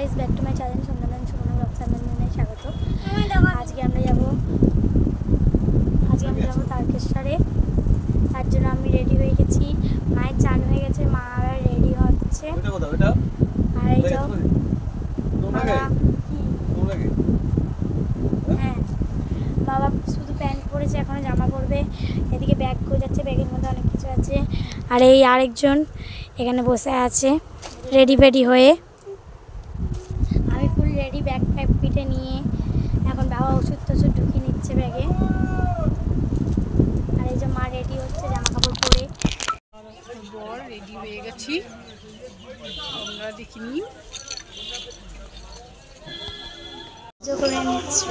Guys, back to my channel Sundarban Sumana blog চ্যানেলে স্বাগত। আজকে আমরা যাব তারকেশ্বরে। তার জন্য আমি রেডি হয়ে গেছি। মায়ের চান হয়ে গেছে, মা আবার রেডি হচ্ছে। আর এই যাও হ্যাঁ, বাবা শুধু প্যান্ট পরেছে, এখনো জামা পরবে। এদিকে ব্যাগ গোছাচ্ছে, ব্যাগের মধ্যে অনেক কিছু আছে। আর এই আরেকজন এখানে বসে আছে রেডি ফেডি হয়ে। আমি ফুল রেডি, ব্যাগ প্যাক পিঠে নিয়ে। এখন বাবা ওষুধ টষুধ ঢুকিয়ে নিচ্ছে ব্যাগে। আর এই যে মা রেডি হচ্ছে জামা কাপড় পরে। বর রেডি হয়ে গেছি, আমরা দেখিনি করে নিচ্ছি।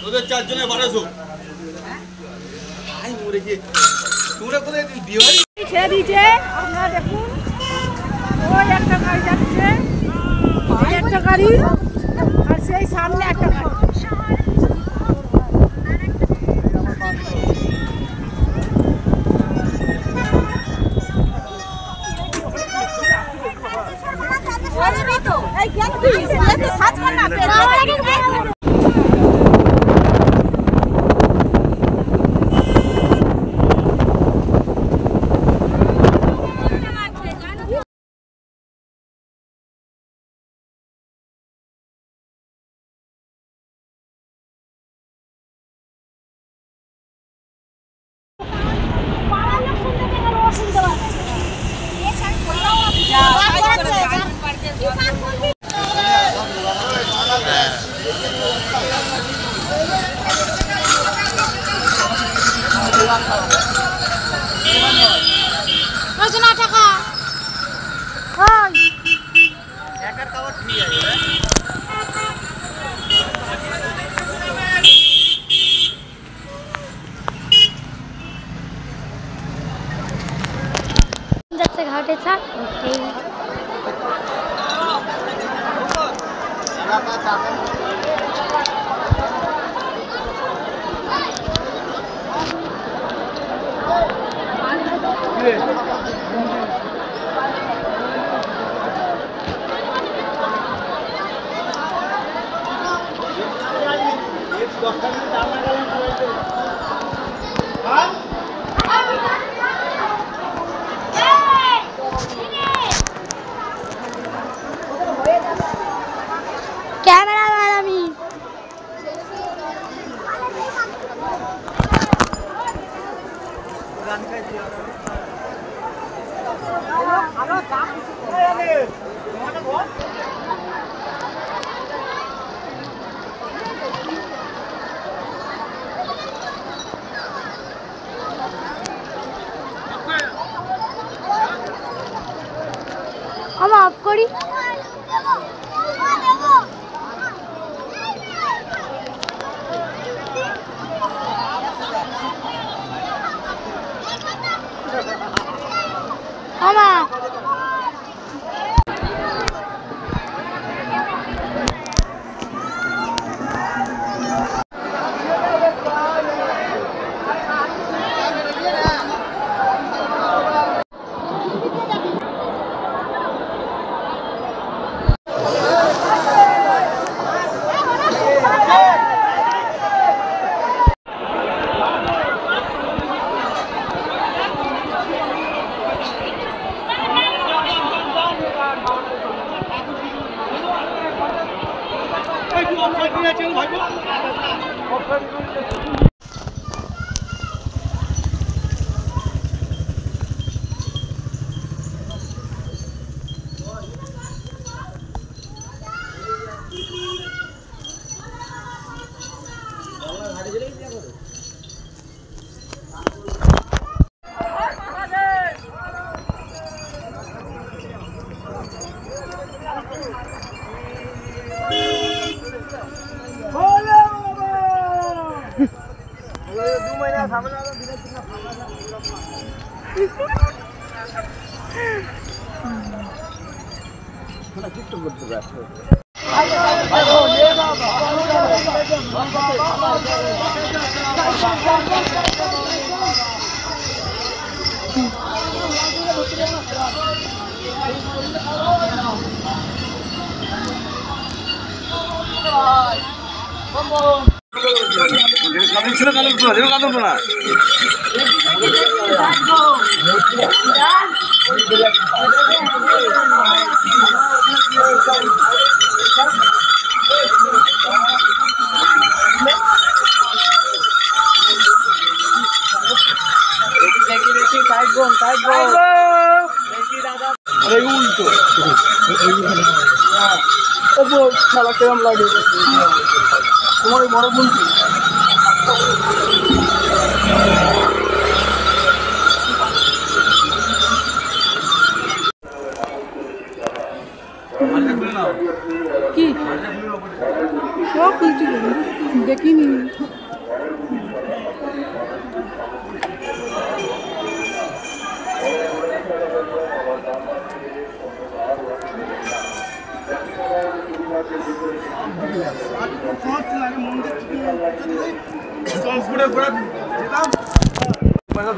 ওদের চারজনে 1200 ভাই মরে গিয়ে তোমরা কোথায় বিয়ে ছেড়ে দিয়েছে। আপনারা দেখুন, ওই একটা গাড়ি যাচ্ছে, এই একটা গাড়ি, আর সেই সামনে একটা গাড়ি। যাচ্ছে ঘাটে চা। ক্যামেরাম্যান আমি। আমি অফ করি। মামা খেলা কেমন লাগে তোমার বড় বোন কি ও খুলছি দেখিনি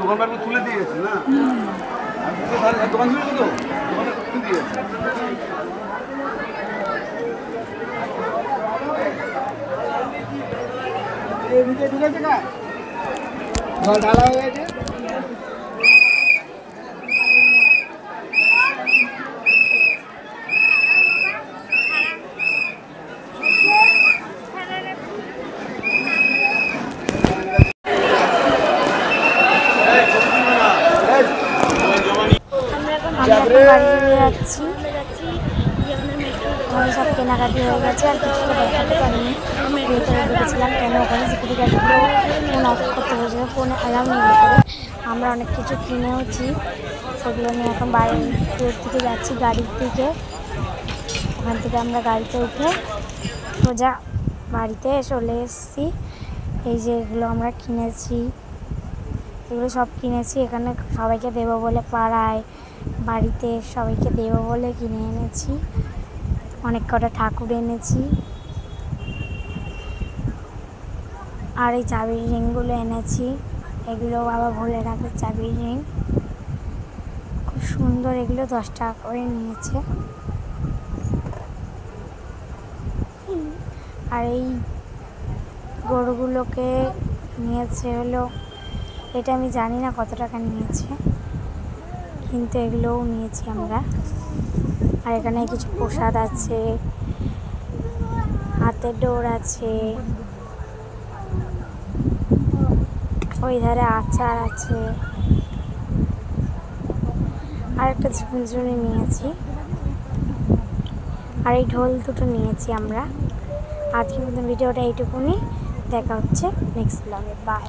দোকান তুলে দিয়েছে না দোকান ছিল তো দোকানে তুলে দিয়েছে ঢালা হয়ে গেছে সব কেনাকাটি হয়ে গেছে আর কিছুটা দেখাতে পারিনি ভেতরে ঢুকেছিলাম কেন ওখানে সিকিউরিটি গার্ডগুলো ফোন অফ করতে হয়েছিল ফোনে অ্যালাউ নেই ভেতরে আমরা অনেক কিছু কিনেওছি সেগুলো নিয়ে এখন বাড়ির দিকে যাচ্ছি গাড়ির দিকে ওখান থেকে আমরা গাড়িতে উঠে সোজা বাড়িতে চলে এসেছি এই যে এগুলো আমরা কিনেছি এগুলো সব কিনেছি এখানে সবাইকে দেবো বলে পাড়ায় বাড়িতে সবাইকে দেবো বলে কিনে এনেছি অনেক কটা ঠাকুর এনেছি আর এই চাবির রিংগুলো এনেছি এগুলো বাবা ভোলেনাথের চাবির রিং খুব সুন্দর এগুলো 10 টাকা করে নিয়েছে আর এই গরুগুলোকে নিয়েছে হলো এটা আমি জানি না কত টাকা নিয়েছে কিন্তু এগুলোও নিয়েছি আমরা আর এখানে কিছু প্রসাদ আছে হাতের ডোর আছে ওই ধারে আচার আছে আর একটা ঝুনঝুনি নিয়েছি আর এই ঢোল দুটো নিয়েছি আমরা আজকের মতো ভিডিওটা এইটুকুনি দেখা হচ্ছে নেক্সট ব্লগে বাই